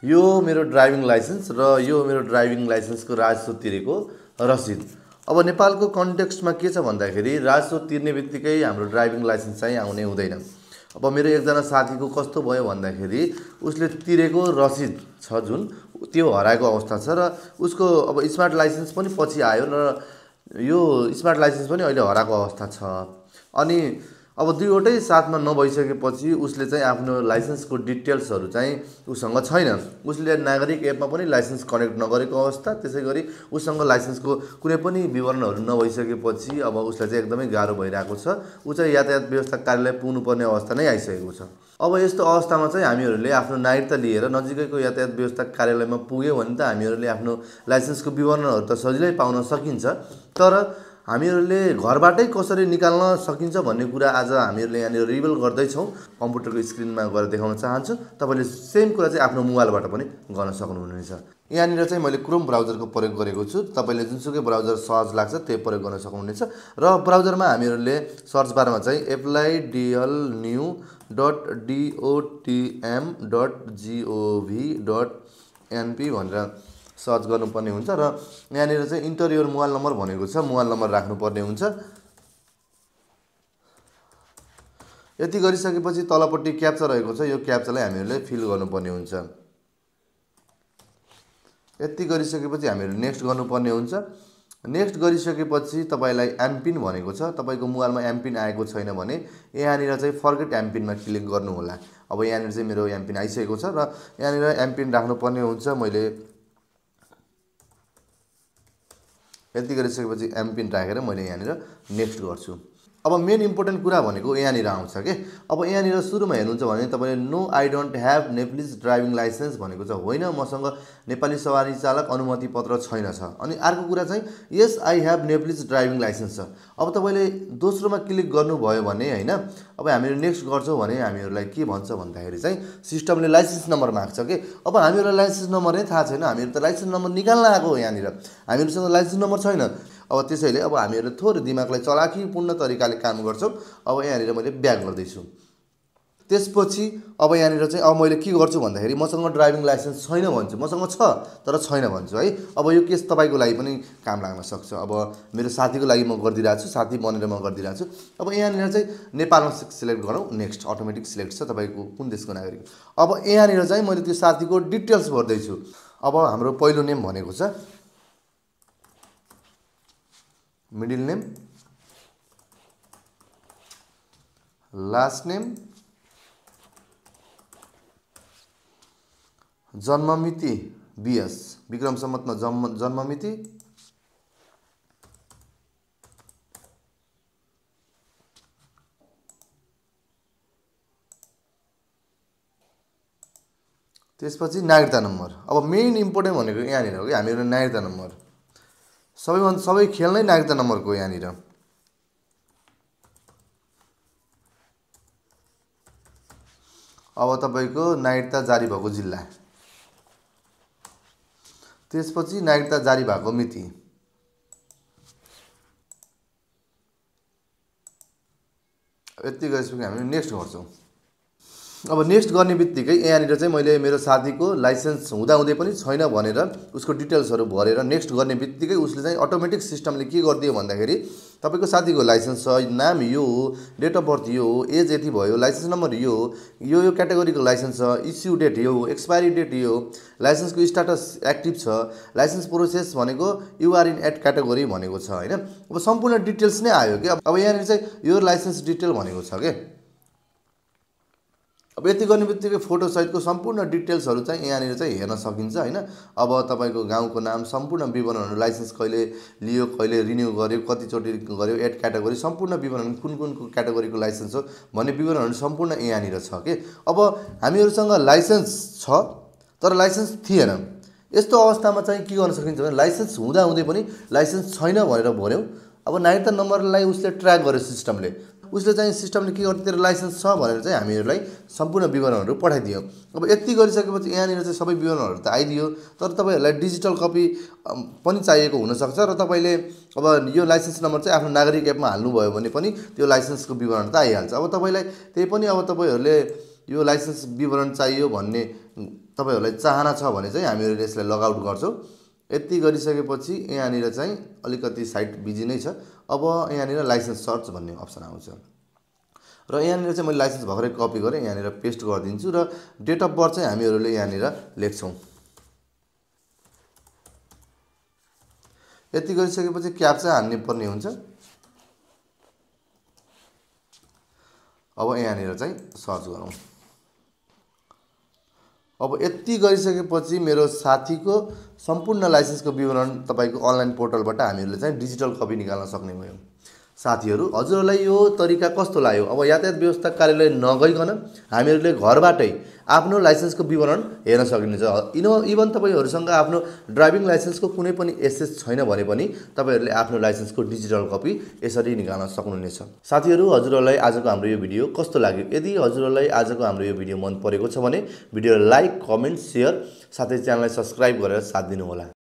यो मेरो driving licence र यो मेरो ड्राइभिङ लाइसेन्सको राजस्व तिरेको रसिद। अब नेपालको कन्टेक्स्टमा के छ भन्दाखेरि राजस्व तिर्ने बित्तिकै हाम्रो ड्राइभिङ लाइसेन्स चाहिँ आउने हुँदैन। अब मेरो एकजना साथीको कस्तो भयो भन्दाखेरि उसले तिरेको रसिद छ जुन त्यो हराएको अवस्था छ र उसको अब स्मार्ट लाइसेन्स पनि पछि आयो र यो स्मार्ट लाइसेन्स पनि अहिले हराएको अवस्था छ। अनि अब दुईवटै साथमा नभइसकेपछि उसले चाहिँ आफ्नो लाइसेन्सको डिटेल्सहरू चाहिँ उसँग छैन। उसले नागरिक एपमा पनि लाइसेन्स कनेक्ट नगरेको अवस्था, त्यसै गरी उसँग लाइसेन्सको कुनै पनि विवरणहरू नभइसकेपछि अब उसलाई चाहिँ एकदमै गाह्रो भइरहेको छ। ऊ चाहिँ यातायात व्यवस्था कार्यालय पुग्नुपर्ने अवस्था नै आइसकेको छ। अब यस्तो अवस्थामा चाहिँ हामीहरूले आफ्नो नागरिकता लिएर नजिकैको यातायात व्यवस्था कार्यालयमा पुग्यो भने त हामीहरूले आफ्नो लाइसेन्सको विवरणहरू त सजिलै पाउन सकिन्छ, तर हामीहरूले घरबाटै कसरी निकाल्न सकिन्छ भन्ने कुरा आज हामीहरूले यहाँनिर रिभिल गर्दैछौँ। कम्प्युटरको स्क्रिनमा गएर देखाउन चाहन्छु। तपाईँले सेम कुरा चाहिँ आफ्नो मोबाइलबाट पनि गर्न सक्नुहुनेछ। यहाँनिर चाहिँ मैले क्रोम ब्राउजरको प्रयोग गरेको छु। तपाईँले जुनसुकै ब्राउजर सहज लाग्छ त्यो प्रयोग गर्न सक्नुहुनेछ। र ब्राउजरमा हामीहरूले सर्च बारमा चाहिँ applydlnew.dotm.gov.np भनेर सर्च गर्नुपर्ने हुन्छ र यहाँनिर चाहिँ इन्टर योर मोबाइल नम्बर भनेको छ, मोबाइल नम्बर राख्नुपर्ने हुन्छ। यति गरिसकेपछि तलपट्टि क्याप्चा रहेको छ, यो क्याप्चालाई हामीहरूले फिल गर्नुपर्ने हुन्छ। यति गरिसकेपछि हामीहरूले नेक्स्ट गर्नुपर्ने हुन्छ। नेक्स्ट गरिसकेपछि तपाईँलाई एमपिन भनेको छ, तपाईँको मोबाइलमा एमपिन आएको छैन भने यहाँनिर चाहिँ फर्गेट एमपिनमा क्लिक गर्नु होला। अब यहाँनिर चाहिँ मेरो एमपिन आइसकेको छ र यहाँनिर एमपिन राख्नुपर्ने हुन्छ। मैले यति गरिसकेपछि एमपिन राखेर मैले यहाँनिर नेक्स्ट गर्छु। अब मेन इम्पोर्टेन्ट कुरा भनेको यहाँनिर आउँछ के। अब यहाँनिर सुरुमा हेर्नुहुन्छ भने तपाईँले नो आई डोन्ट ह्याभ नेप्लिज ड्राइभिङ लाइसेन्स भनेको छ, होइन मसँग नेपाली सवारी चालक अनुमति पत्र छैन छ। अनि अर्को कुरा चाहिँ यस आई ह्याभ नेप्लिज ड्राइभिङ लाइसेन्स छ। अब तपाईँले दोस्रोमा क्लिक गर्नुभयो भने होइन, अब हामीहरू नेक्स्ट गर्छौँ भने हामीहरूलाई के भन्छ भन्दाखेरि चाहिँ सिस्टमले लाइसेन्स नम्बर माग्छ कि। अब हामीहरूलाई लाइसेन्स नम्बर नै थाहा छैन, हामीहरू त लाइसेन्स नम्बर निकाल्न आएको हो यहाँनिर, हामीहरूसँग लाइसेन्स नम्बर छैन। अब त्यसैले अब हामीहरूले थोरै दिमागलाई चलाखीपूर्ण तरिकाले काम गर्छौँ। अब यहाँनिर मैले ब्याक गर्दैछु। त्यसपछि अब यहाँनिर चाहिँ अब मैले के गर्छु भन्दाखेरि मसँग ड्राइभिङ लाइसेन्स छैन भन्छु, मसँग छ तर छैन भन्छु है। अब यो केस तपाईँको लागि पनि काम लाग्न सक्छ। अब मेरो साथीको लागि म गरिदिरहेको छु, साथी बनेर म गरिदिरहेको छु। अब यहाँनिर चाहिँ नेपालमा सिलेक्ट गरौँ, नेक्स्ट अटोमेटिक सिलेक्ट छ तपाईँको कुन देशको नागरिक। अब यहाँनिर चाहिँ मैले त्यो साथीको डिटेल्स भर्दैछु। अब हाम्रो पहिलो नेम भनेको छ, मिडिल नेम, लास्ट नेम, जन्ममिति बीएस विक्रम सम्मतमा जन्ममिति, त्यसपछि नागरिकता नम्बर। अब मेन इम्पोर्टेन्ट भनेको यहाँनिर हो कि हामीहरू नागरिकता नम्बर, सबैभन्दा सबै खेल नै नागरिकता नम्बरको यहाँनिर। अब तपाईँको नागरिकता जारी भएको जिल्ला, त्यसपछि नागरिकता जारी भएको मिति, यति गरिसकेपछि हामी नेक्स्ट गर्छौँ। अब नेक्स्ट गर्ने बित्तिकै यहाँनिर चाहिँ मैले मेरो साथीको लाइसेन्स हुँदाहुँदै पनि छैन भनेर उसको डिटेल्सहरू भरेर नेक्स्ट गर्ने बित्तिकै उसले चाहिँ अटोमेटिक सिस्टमले के गरिदियो भन्दाखेरि तपाईँको साथीको लाइसेन्स छ, नाम यो हो, डेट अफ बर्थ यो हो, एज यति भयो, लाइसेन्स नम्बर यो हो, यो क्याटेगोरीको लाइसेन्स छ, इस्यु डेट यो हो, एक्सपायरी डेट यो हो, लाइसेन्सको स्ट्याटस एक्टिभ छ, लाइसेन्स प्रोसेस भनेको युआर इन एट क्याटेगोरी भनेको छ होइन। अब सम्पूर्ण डिटेल्स नै आयो कि। अब यहाँनिर चाहिँ यो लाइसेन्स डिटेल भनेको छ कि। अब यति गर्ने बित्तिकै फोटो सहितको सम्पूर्ण डिटेल्सहरू चाहिँ यहाँनिर चाहिँ हेर्न सकिन्छ होइन। अब तपाईँको गाउँको नाम, सम्पूर्ण विवरणहरू, लाइसेन्स कहिले लियो, कहिले रिन्यू गर्यो, कतिचोटि गर्यो, एट क्याटेगोरी सम्पूर्ण विवरण, कुन कुनको क्याटेगोरीको लाइसेन्स हो भन्ने विवरणहरू सम्पूर्ण यहाँनिर छ कि। अब हामीहरूसँग लाइसेन्स छ तर लाइसेन्स थिएन, यस्तो अवस्थामा चाहिँ के गर्न सकिन्छ भने लाइसेन्स हुँदाहुँदै पनि लाइसेन्स छैन भनेर भन्यौँ। अब नागरिकता नम्बरलाई उसले ट्र्याक गर्यो सिस्टमले, उसले चाहिँ सिस्टमले के गर्यो, तेरो लाइसेन्स छ भनेर चाहिँ हामीहरूलाई सम्पूर्ण विवरणहरू पठाइदियो। अब यति गरिसकेपछि यहाँनिर चाहिँ सबै विवरणहरू त आइदियो, तर तपाईँहरूलाई डिजिटल कपी पनि चाहिएको हुनसक्छ र तपाईँले अब यो लाइसेन्स नम्बर चाहिँ आफ्नो नागरिक एपमा हाल्नुभयो भने पनि त्यो लाइसेन्सको विवरण त आइहाल्छ। अब तपाईँलाई त्यही पनि अब तपाईँहरूले यो लाइसेन्स विवरण चाहियो भन्ने तपाईहरुलाई चाहना छ भने चाहिँ हामीहरुले यसलाई लगआउट गर्छौं। यति गरिसकेपछि यहाँनिर चाहिँ अलिकति साइट बिजी नै छ। अब यहाँनिर लाइसेन्स सर्च भन्ने अप्सन आउँछ र यहाँनिर चाहिँ मैले लाइसेन्स भर्खरै कपी गरेँ, यहाँनिर पेस्ट गरिदिन्छु र डेट अफ बर्थ चाहिँ हामीहरुले यहाँनिर लेख्छौं। यति गरिसकेपछि क्याप्चा हान्ने पर्ने हुन्छ। अब यहाँनिर चाहिँ सर्च गरौँ। अब यति गरिसकेपछि मेरो साथीको सम्पूर्ण लाइसेन्सको विवरण तपाईको अनलाइन पोर्टलबाट हामीहरुले चाहिँ डिजिटल कपी निकाल्न सक्ने भयो। साथीहरु, हजुरहरुलाई यो तरिका कस्तो लाग्यो? अब यातायात व्यवस्था कार्यालय नगइकन हामीहरुले घरबाटै आफ्नो लाइसेन्सको विवरण हेर्न सकिन्छ। इभन तपाईहरुसँग आफ्नो ड्राइभिङ लाइसेन्सको कुनै पनि एसेस छैन भने पनि तपाईहरुले आफ्नो लाइसेन्सको डिजिटल कपी यसरी निकाल्न सक्नुहुनेछ। साथीहरु, हजुरहरुलाई आजको हाम्रो यो भिडियो कस्तो लाग्यो? यदि हजुरहरुलाई आजको हाम्रो यो भिडियो मन परेको छ भने भिडियोलाई लाइक, कमेन्ट, शेयर साथै च्यानललाई सब्स्क्राइब गरेर साथ दिनु होला।